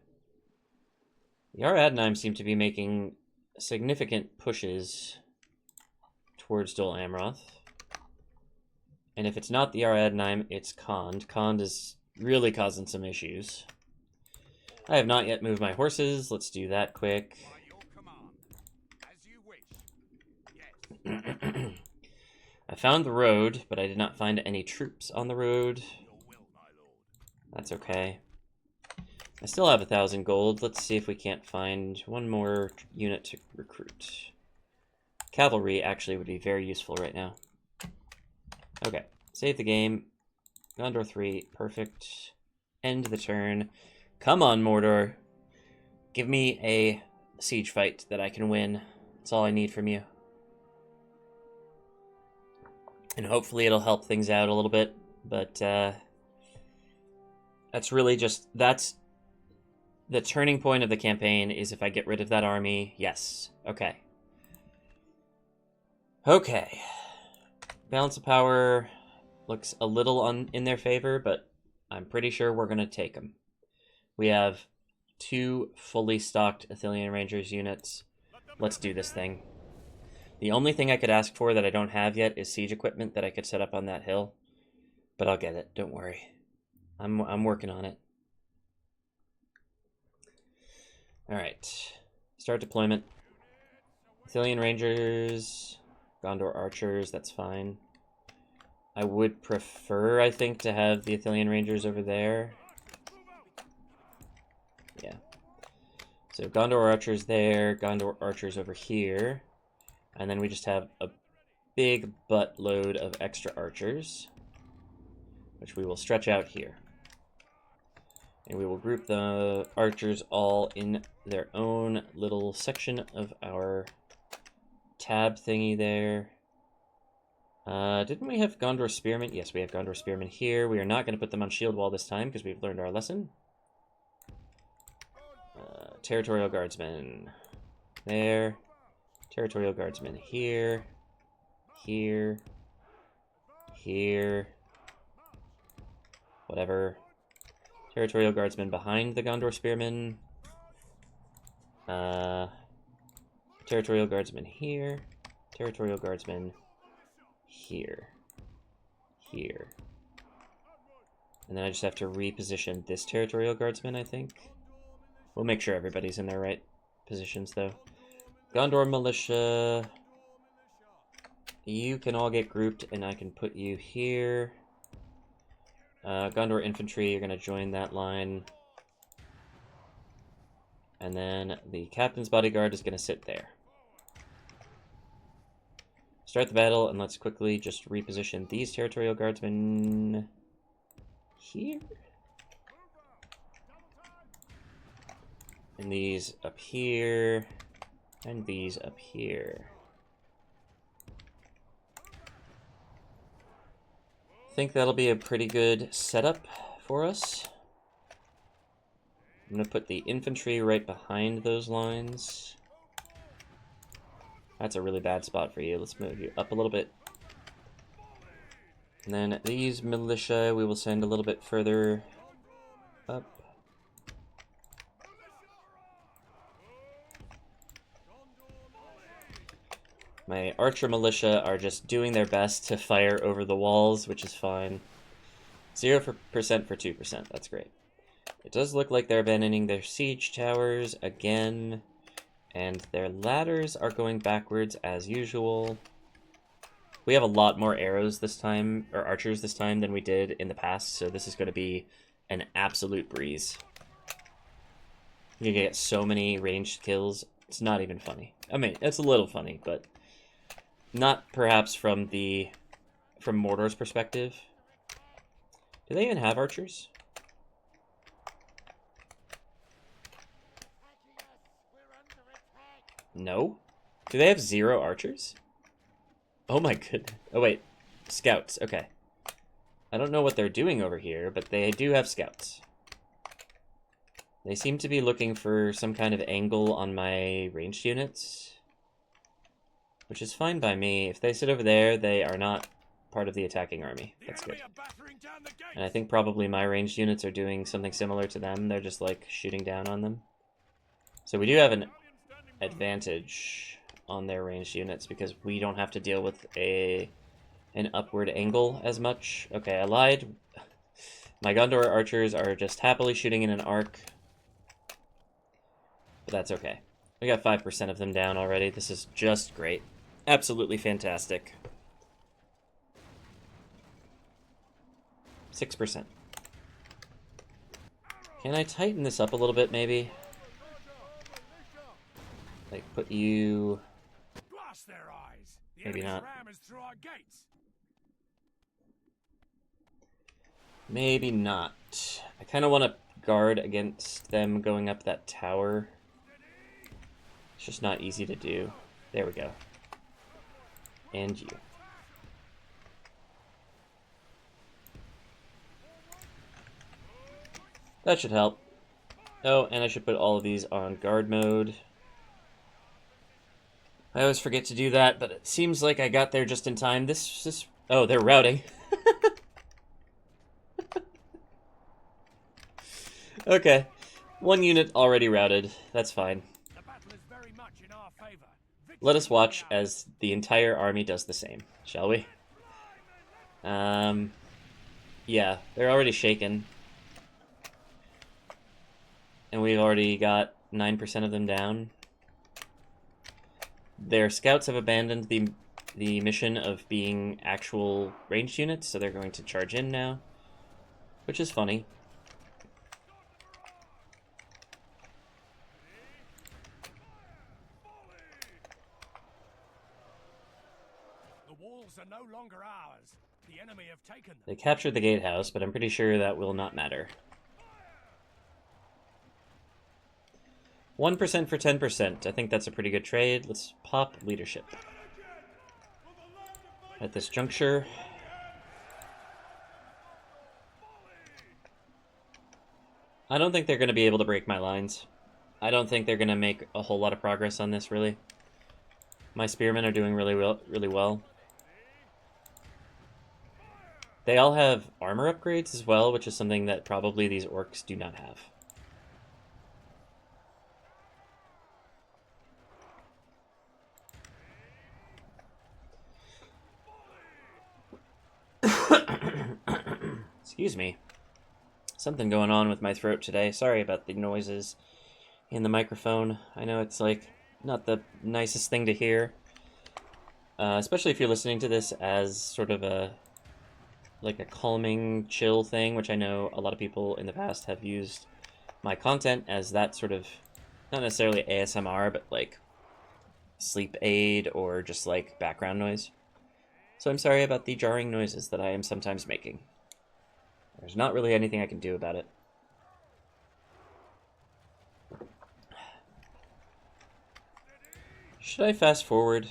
The Ar-Adnaim seem to be making significant pushes towards Dol Amroth. And if it's not the Ar-Adnaim, it's Khand. Khand is really causing some issues. I have not yet moved my horses. Let's do that quick. I found the road, but I did not find any troops on the road. That's okay. I still have 1,000 gold. Let's see if we can't find one more unit to recruit. Cavalry actually would be very useful right now. Okay, save the game. Gondor 3, perfect. End the turn. Come on, Mordor. Give me a siege fight that I can win. That's all I need from you. And hopefully it'll help things out a little bit. But that's really just... That's the turning point of the campaign is if I get rid of that army. Yes. Okay. Okay. Balance of power looks a little in their favor, but I'm pretty sure we're going to take them. We have 2 fully stocked Athelian Rangers units. Let's do this thing. The only thing I could ask for that I don't have yet is siege equipment that I could set up on that hill. But I'll get it, don't worry. I'm working on it. Alright. Start deployment. Athelian Rangers, Gondor Archers, that's fine. I would prefer, I think, to have the Athelian Rangers over there. Yeah. So Gondor Archers there, Gondor Archers over here. And then we just have a big buttload of extra archers, which we will stretch out here. And we will group the archers all in their own little section of our tab thingy there. Didn't we have Gondor Spearmen? Yes, we have Gondor Spearmen here. We are not going to put them on shield wall this time because we've learned our lesson. Territorial Guardsmen there. Territorial Guardsmen here. Here. Here. Whatever. Territorial Guardsmen behind the Gondor Spearmen. Territorial Guardsmen here. Territorial Guardsmen here. Here. And then I just have to reposition this Territorial Guardsman, I think. We'll make sure everybody's in their right positions, though. Gondor Militia. You can all get grouped, and I can put you here. Gondor Infantry, you're going to join that line. And then the Captain's Bodyguard is going to sit there. Start the battle, and let's quickly just reposition these Territorial Guardsmen here. And these up here. And these up here. I think that'll be a pretty good setup for us. I'm going to put the infantry right behind those lines. That's a really bad spot for you. Let's move you up a little bit. And then these militia we will send a little bit further up. My archer militia are just doing their best to fire over the walls, which is fine. 0% for 2%, that's great. It does look like they're abandoning their siege towers again, and their ladders are going backwards as usual. We have a lot more arrows this time, or archers this time, than we did in the past, so this is going to be an absolute breeze. You get so many ranged kills, it's not even funny. I mean, it's a little funny, but not perhaps from Mordor's perspective. Do they even have archers? No? Do they have 0 archers? Oh my goodness. Oh wait, scouts, okay. I don't know what they're doing over here, but they do have scouts. They seem to be looking for some kind of angle on my ranged units, which is fine by me. If they sit over there, they are not part of the attacking army. That's good. And I think probably my ranged units are doing something similar to them. They're just like shooting down on them. So we do have an advantage on their ranged units because we don't have to deal with an upward angle as much. Okay, I lied. My Gondor archers are just happily shooting in an arc. But that's okay. We got 5% of them down already. This is just great. Absolutely fantastic. 6%. Can I tighten this up a little bit, maybe? Like, put you... Blast their eyes. The Maybe enemy's not. ram is through our gates. Maybe not. I kind of want to guard against them going up that tower. It's just not easy to do. There we go. And you. That should help. Oh, and I should put all of these on guard mode. I always forget to do that, but it seems like I got there just in time. Oh, they're routing. Okay. One unit already routed. That's fine. The battle is very much in our favor. Let us watch as the entire army does the same, shall we? Yeah, they're already shaken. And we've already got 9% of them down. Their scouts have abandoned the mission of being actual ranged units, so they're going to charge in now, which is funny. The walls are no longer ours. The enemy have taken them. They captured the gatehouse, but I'm pretty sure that will not matter. 1% for 10%. I think that's a pretty good trade. Let's pop leadership. At this juncture. I don't think they're going to be able to break my lines. I don't think they're going to make a whole lot of progress on this, really. My spearmen are doing really well. They all have armor upgrades as well, which is something that probably these orcs do not have. Excuse me. Something going on with my throat today. Sorry about the noises in the microphone. I know it's like not the nicest thing to hear. Especially if you're listening to this as sort of a calming, chill thing, which I know a lot of people in the past have used my content as that sort of, not necessarily ASMR, but like sleep aid or just like background noise. So I'm sorry about the jarring noises that I am sometimes making. There's not really anything I can do about it. Should I fast forward?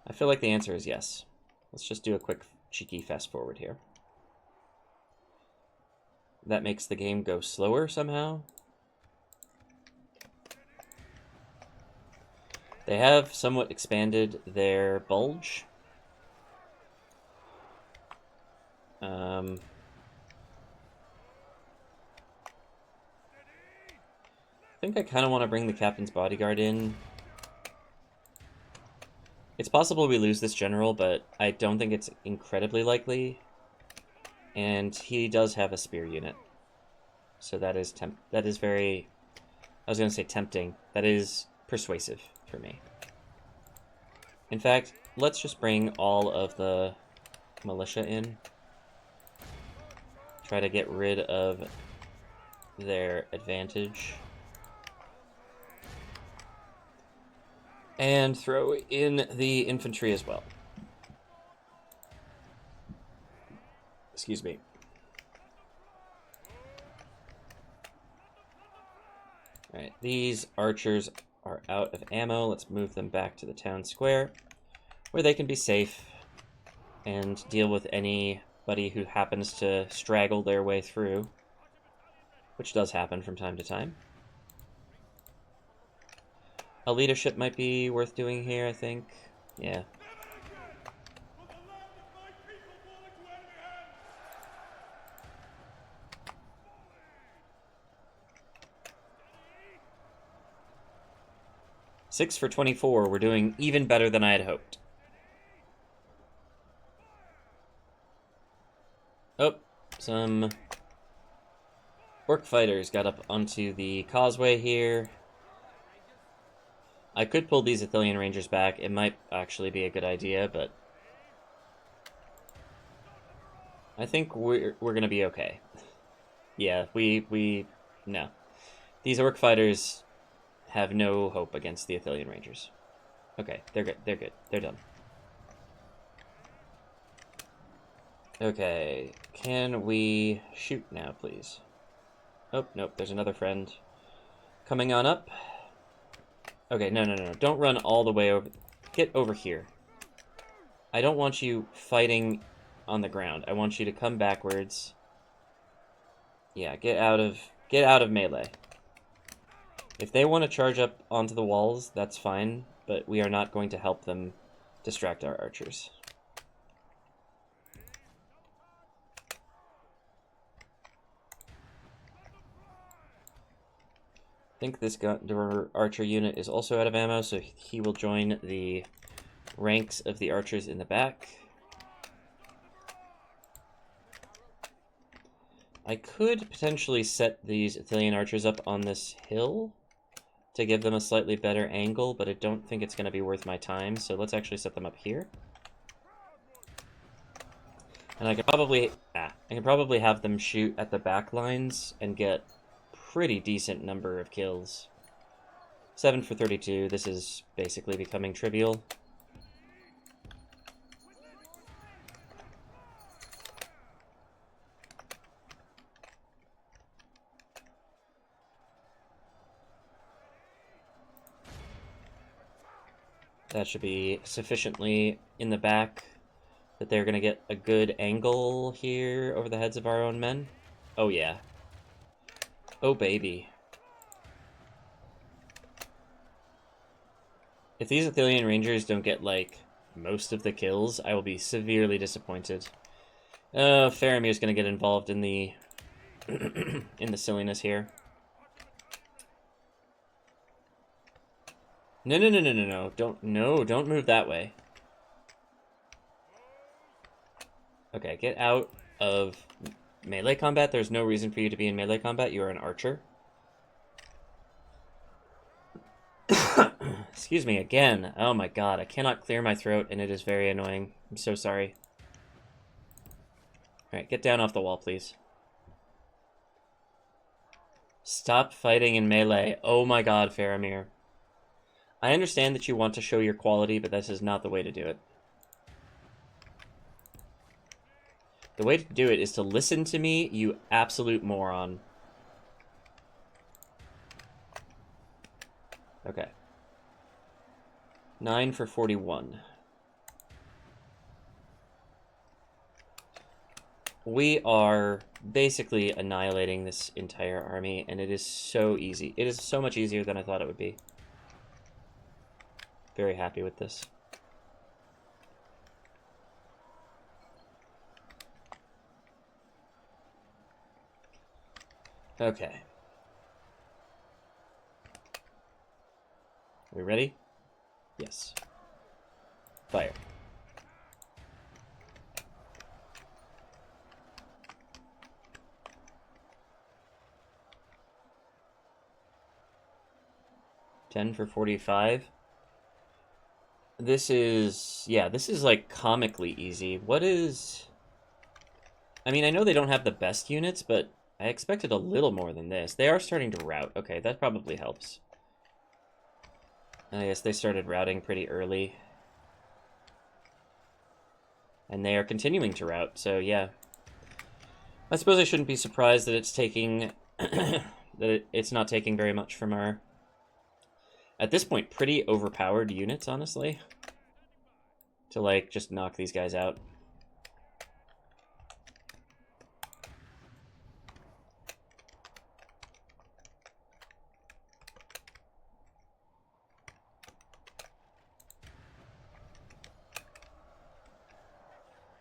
I feel like the answer is yes. Let's just do a quick cheeky fast forward here. That makes the game go slower somehow. They have somewhat expanded their bulge. I think I kind of want to bring the captain's bodyguard in. It's possible we lose this general, but I don't think it's incredibly likely. And he does have a spear unit. So that is very... I was going to say tempting. That is persuasive for me. In fact, let's just bring all of the militia in. Try to get rid of their advantage. And throw in the infantry as well. Excuse me. Alright, these archers are out of ammo. Let's move them back to the town square, where they can be safe and deal with anybody who happens to straggle their way through, which does happen from time to time. A leadership might be worth doing here, I think. Yeah. Six for 24. We're doing even better than I had hoped. Oh, some orc fighters got up onto the causeway here. I could pull these Athelian Rangers back. It might actually be a good idea, but... I think we're gonna be okay. Yeah, no. These orc fighters have no hope against the Athelian Rangers. Okay, they're good. They're good. They're done. Okay, can we shoot now, please? Oh, nope, there's another friend coming on up. Okay, no. Don't run all the way over. Get over here. I don't want you fighting on the ground. I want you to come backwards. Yeah, get out of melee. If they want to charge up onto the walls, that's fine, but we are not going to help them distract our archers. I think this Gondor archer unit is also out of ammo, so he will join the ranks of the archers in the back. I could potentially set these Athelian archers up on this hill to give them a slightly better angle, but I don't think it's going to be worth my time, so let's actually set them up here. And I could probably have them shoot at the back lines and get pretty decent number of kills. 7 for 32, this is basically becoming trivial. That should be sufficiently in the back that they're going to get a good angle here over the heads of our own men. Oh, yeah. Oh, baby. If these Athelian Rangers don't get, like, most of the kills, I will be severely disappointed. Faramir's going to get involved in the in the silliness here. No. Don't move that way. Okay, get out of melee combat. There's no reason for you to be in melee combat. You are an archer. Excuse me again. Oh my god, I cannot clear my throat and it is very annoying. I'm so sorry. Alright, get down off the wall, please. Stop fighting in melee. Oh my god, Faramir. I understand that you want to show your quality, but this is not the way to do it. The way to do it is to listen to me, you absolute moron. Okay. 9 for 41. We are basically annihilating this entire army, and it is so easy. It is so much easier than I thought it would be. Very happy with this. Okay. Are we ready? Yes. Fire. $10 for 45. This is like comically easy. What is... I mean, I know they don't have the best units, but I expected a little more than this. They are starting to rout. Okay, that probably helps. I guess they started routing pretty early. And they are continuing to rout, so yeah. I suppose I shouldn't be surprised that it's taking... that it's not taking very much from our... At this point, pretty overpowered units, honestly. To, like, just knock these guys out.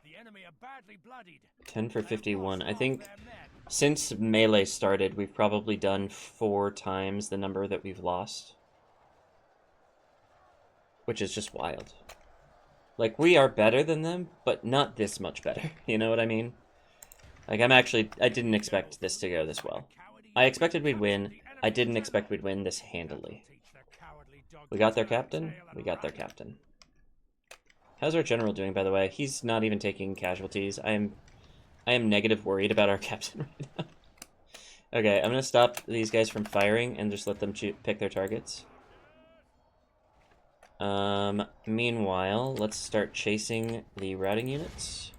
The enemy are badly bloodied. 10 for 51. I think since melee started, we've probably done 4 times the number that we've lost. Which is just wild. Like, we are better than them, but not this much better. You know what I mean? Like, I didn't expect this to go this well. I expected we'd win. I didn't expect we'd win this handily. We got their captain? We got their captain. How's our general doing, by the way? He's not even taking casualties. I'm I am negative worried about our captain right now. Okay, I'm gonna stop these guys from firing and just let them pick their targets. Meanwhile, let's start chasing the routing units.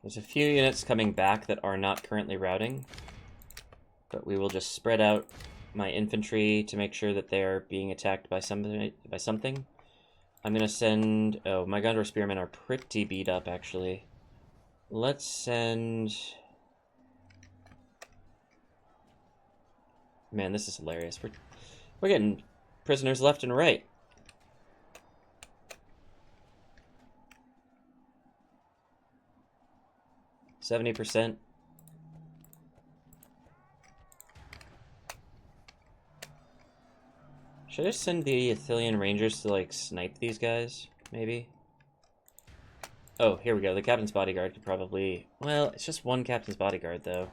There's a few units coming back that are not currently routing, but we will just spread out my infantry to make sure that they're being attacked by something. I'm gonna send... Oh, my Gondor spearmen are pretty beat up, actually. Let's send... Man, this is hilarious. We're getting prisoners left and right. %. Should I just send the Athelian Rangers to, like, snipe these guys, maybe? Oh, here we go. The Captain's Bodyguard could probably... Well, it's just one Captain's Bodyguard, though.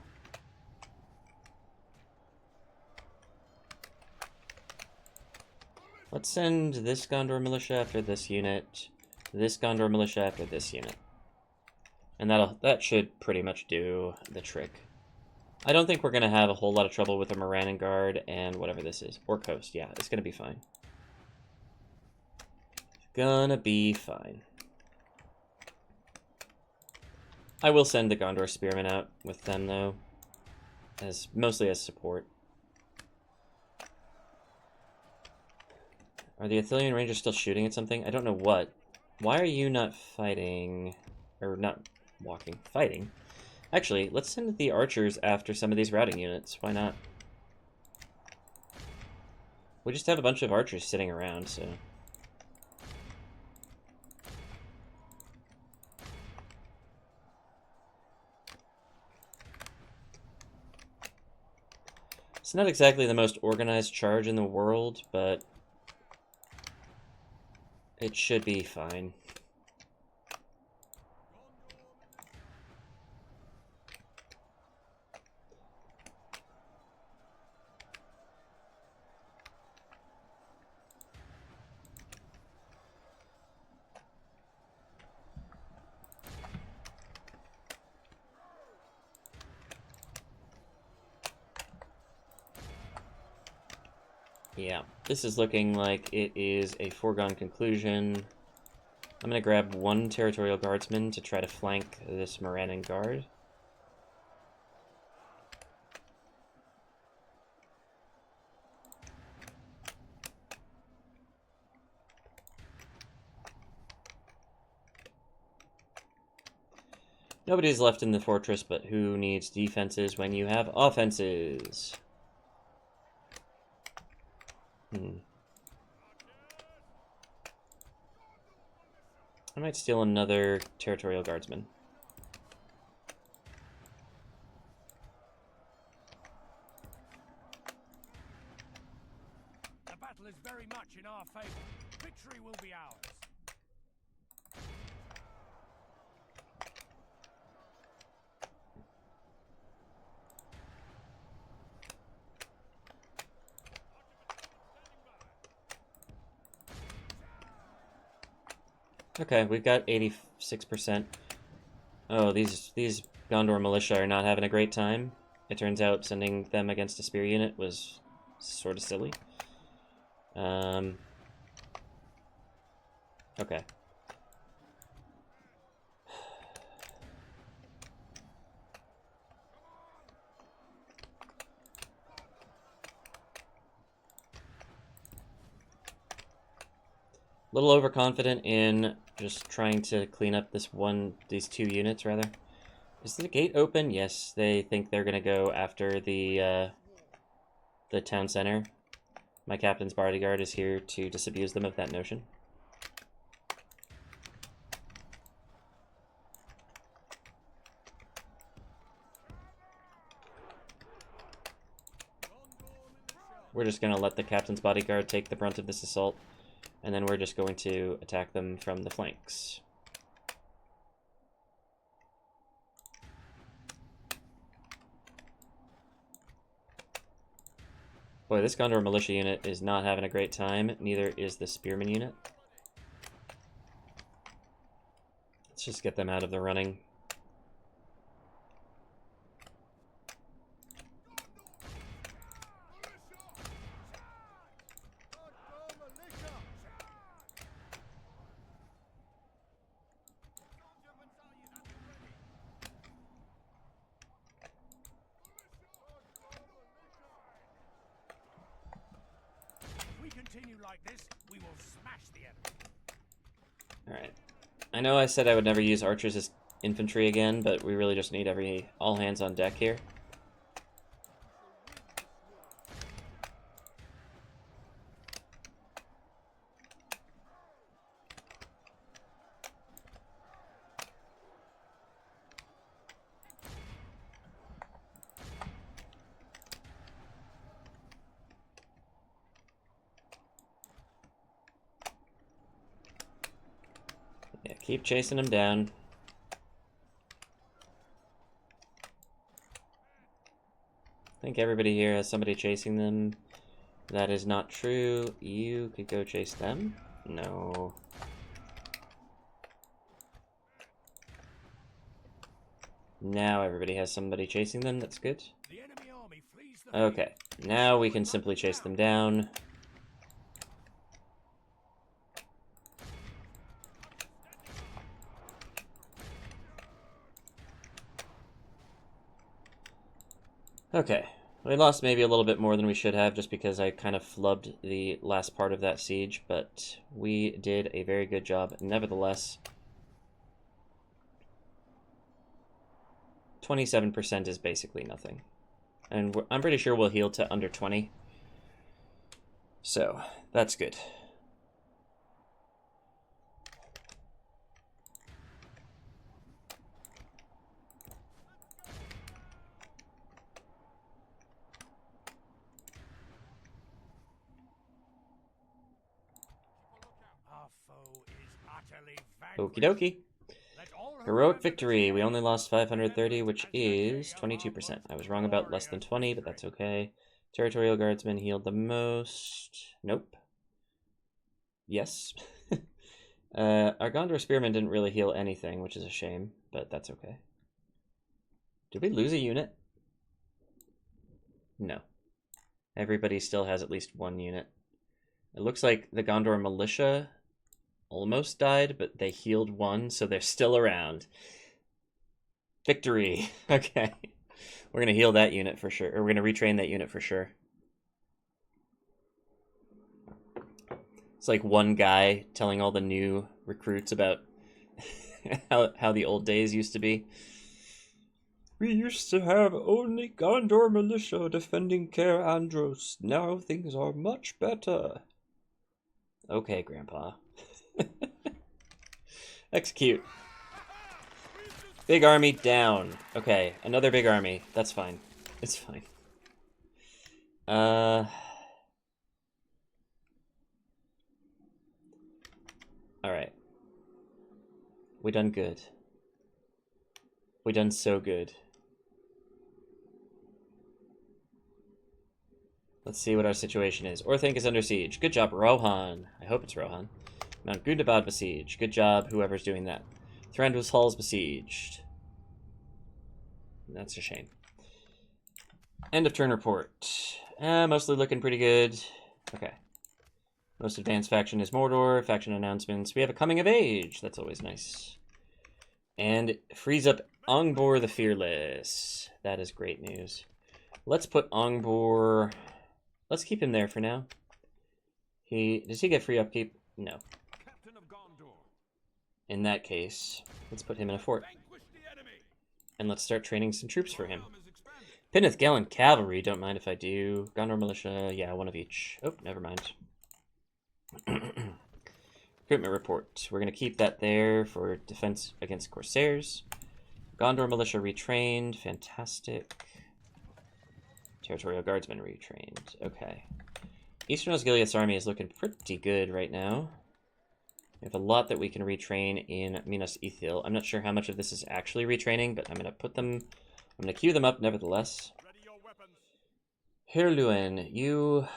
Let's send this Gondor Militia after this unit, this Gondor Militia after this unit. And that should pretty much do the trick. I don't think we're going to have a whole lot of trouble with the Morannon Guard and whatever this is. Or Coast, yeah, it's going to be fine. Gonna be fine. I will send the Gondor Spearmen out with them, though, mostly as support. Are the Athelian Rangers still shooting at something? I don't know what. Why are you not fighting? Or not walking, fighting? Actually, let's send the archers after some of these routing units. Why not? We just have a bunch of archers sitting around, so... It's not exactly the most organized charge in the world, but it should be fine. Yeah, this is looking like it is a foregone conclusion. I'm going to grab one Territorial Guardsman to try to flank this Morannon Guard. Nobody's left in the fortress, but who needs defenses when you have offenses? I might steal another Territorial Guardsman. The battle is very much in our favor. Victory will be ours. Okay, we've got 86%. Oh, these Gondor militia are not having a great time. It turns out sending them against a spear unit was sort of silly. Okay. A little overconfident in just trying to clean up these two units, rather. Is the gate open? Yes, they think they're gonna go after the town center. My Captain's Bodyguard is here to disabuse them of that notion. We're just gonna let the Captain's Bodyguard take the brunt of this assault. And then we're just going to attack them from the flanks. Boy, this Gondor militia unit is not having a great time. Neither is the spearman unit. Let's just get them out of the running. Like this, we will smash the enemy. Alright. I know I said I would never use archers as infantry again, but we really just need all hands on deck here. Yeah, keep chasing them down. I think everybody here has somebody chasing them. That is not true. You could go chase them? No. Now everybody has somebody chasing them. That's good. The enemy army flees the Okay, now we can simply chase them down. Okay, we lost maybe a little bit more than we should have just because I kind of flubbed the last part of that siege, but we did a very good job nevertheless. 27% is basically nothing. And I'm pretty sure we'll heal to under 20. So, that's good. Okie dokie. Heroic victory. We only lost 530, which is 22%. I was wrong about less than 20, but that's okay. Territorial Guardsmen healed the most. Nope. Yes. Our Gondor Spearmen didn't really heal anything, which is a shame, but that's okay. Did we lose a unit? No. Everybody still has at least one unit. It looks like the Gondor Militia almost died, but they healed one, so they're still around. Victory. Okay. We're going to heal that unit for sure. Or we're going to retrain that unit for sure. It's like one guy telling all the new recruits about how the old days used to be. We used to have only Gondor militia defending Cair Andros. Now things are much better. Okay, Grandpa. Execute. Big army down. Okay, another big army. That's fine. It's fine. Alright. We done good. We done so good. Let's see what our situation is. Orthanc is under siege. Good job, Rohan. I hope it's Rohan. Mount Gundabad besieged. Good job, whoever's doing that. Thranduil's Hall is besieged. That's a shame. End of turn report. Mostly looking pretty good. Okay. Most advanced faction is Mordor. Faction announcements. We have a coming of age. That's always nice. And frees up Angbor the Fearless. That is great news. Let's put Angbor... Let's keep him there for now. Does he get free upkeep? No. In that case, let's put him in a fort. And let's start training some troops for him. Pinneth Gallant Cavalry, don't mind if I do. Gondor Militia, yeah, one of each. Oh, never mind. Recruitment report. We're going to keep that there for defense against Corsairs. Gondor Militia retrained, fantastic. Territorial Guardsmen retrained, okay. Eastern Osgiliath's army is looking pretty good right now. We have a lot that we can retrain in Minas Ithil. I'm not sure how much of this is actually retraining, but I'm going to put them... I'm going to queue them up nevertheless. Hirluen, you,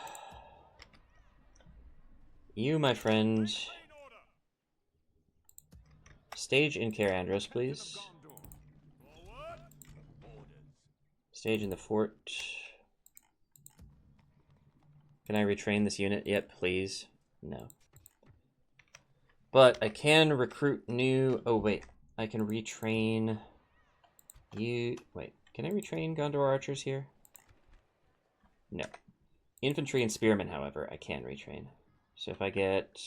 my friend, stage in Cair Andros, please. Stage in the fort. Can I retrain this unit yet, please? No. But I can recruit new... Oh, wait. I can retrain you... Wait. Can I retrain Gondor archers here? No. Infantry and spearmen, however, I can retrain. So if I get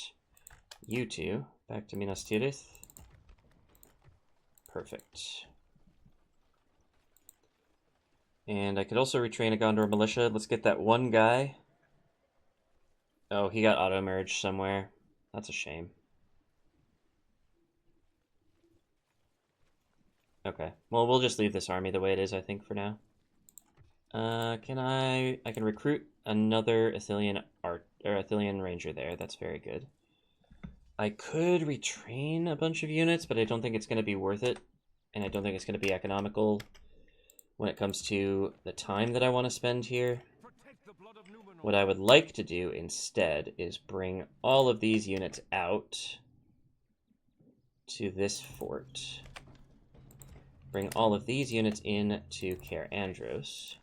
you two back to Minas Tirith... Perfect. And I could also retrain a Gondor militia. Let's get that one guy. Oh, he got auto-merged somewhere. That's a shame. Okay. Well, we'll just leave this army the way it is, I think, for now. I can recruit another Athelian ranger there. That's very good. I could retrain a bunch of units, but I don't think it's going to be worth it. And I don't think it's going to be economical when it comes to the time that I want to spend here. What I would like to do instead is bring all of these units out to this fort. Bring all of these units in to Cair Andros.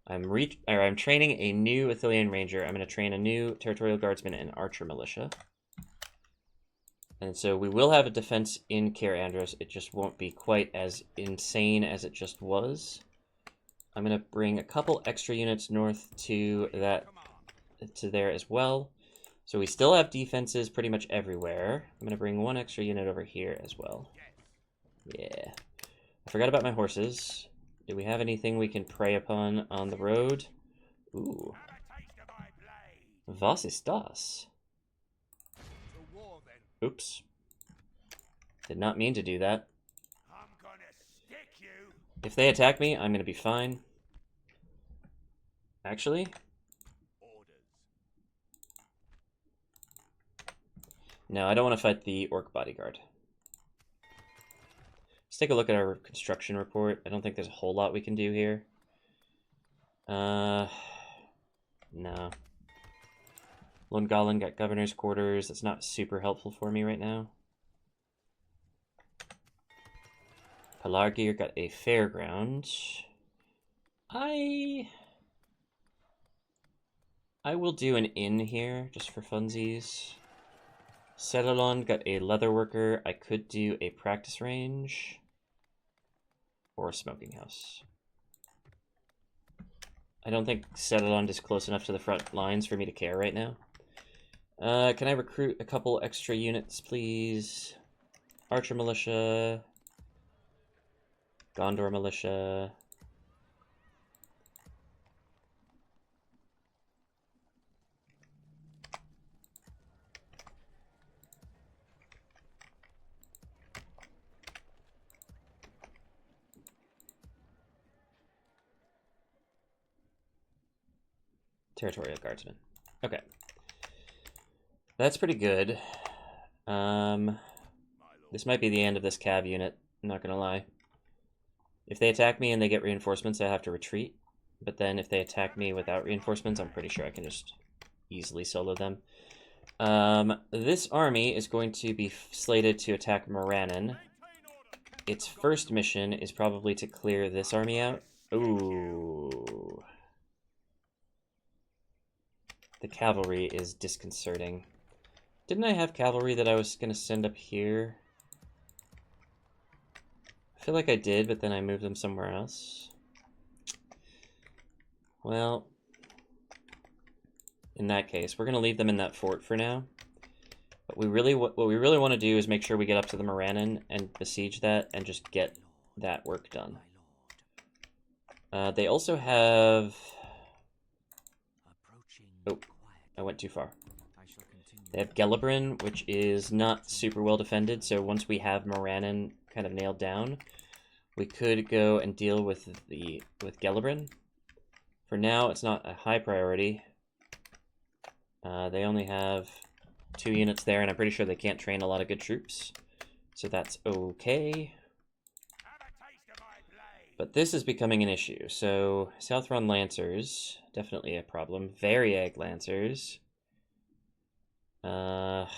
I'm training a new Athelian Ranger. I'm going to train a new Territorial Guardsman and Archer Militia. And so we will have a defense in Cair Andros. It just won't be quite as insane as it just was. I'm going to bring a couple extra units north to there as well. So we still have defenses pretty much everywhere. I'm going to bring one extra unit over here as well. Yeah. I forgot about my horses. Do we have anything we can prey upon on the road? Ooh. Was ist das? Oops. Did not mean to do that. If they attack me, I'm going to be fine. Actually? No, I don't want to fight the Orc Bodyguard. Let's take a look at our construction report. I don't think there's a whole lot we can do here. No. Lungalen got governor's quarters. That's not super helpful for me right now. Pelargir got a fairground. I will do an inn here, just for funsies. Sedalon got a leatherworker. I could do a practice range. Or a smoking house. I don't think Sedalon is close enough to the front lines for me to care right now. Can I recruit a couple extra units, please? Archer Militia. Gondor Militia. Territorial Guardsmen. Okay. That's pretty good. This might be the end of this cav unit, I'm not gonna lie. If they attack me and they get reinforcements, I have to retreat. But then if they attack me without reinforcements, I'm pretty sure I can just easily solo them. This army is going to be slated to attack Morannon. Its first mission is probably to clear this army out. Ooh. The cavalry is disconcerting. Didn't I have cavalry that I was going to send up here? I feel like I did, but then I moved them somewhere else. Well, in that case, we're going to leave them in that fort for now. But what we really want to do is make sure we get up to the Morannon and besiege that and just get that work done. They also have... Oh, I went too far. They have Gelibrin, which is not super well defended, so once we have Morannon kind of nailed down, we could go and deal with Gelibrin. For now, it's not a high priority. They only have 2 units there, and I'm pretty sure they can't train a lot of good troops, so that's okay. But this is becoming an issue. So, Southron Lancers, definitely a problem. Variag Lancers. The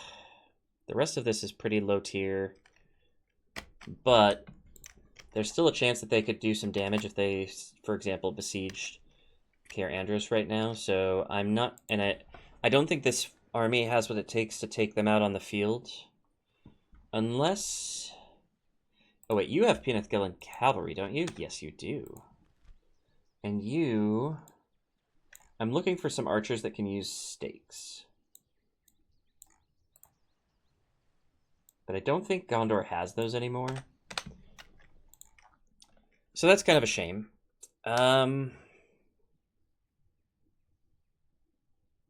rest of this is pretty low tier. But there's still a chance that they could do some damage if they, for example, besieged Cair Andros right now. So I'm not... And I don't think this army has what it takes to take them out on the field. Unless... Oh, wait, you have Peanut-Gillen Cavalry, don't you? Yes, you do. And you... I'm looking for some archers that can use stakes. But I don't think Gondor has those anymore. So that's kind of a shame. Yeah.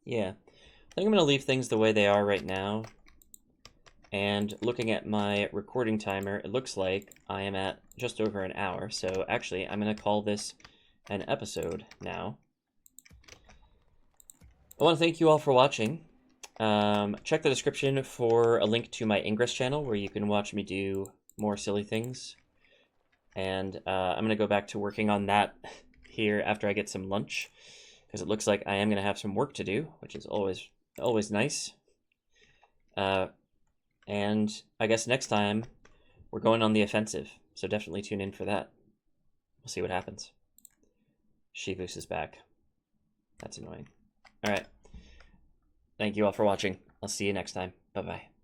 I think I'm going to leave things the way they are right now. And looking at my recording timer, it looks like I am at just over an hour. So actually, I'm going to call this an episode now. I want to thank you all for watching. Check the description for a link to my Ingress channel where you can watch me do more silly things. And I'm going to go back to working on that here after I get some lunch, because it looks like I am going to have some work to do, which is always nice. And I guess next time we're going on the offensive, so definitely tune in for that. We'll see what happens. Shivus is back. That's annoying. All right. Thank you all for watching. I'll see you next time. Bye-bye.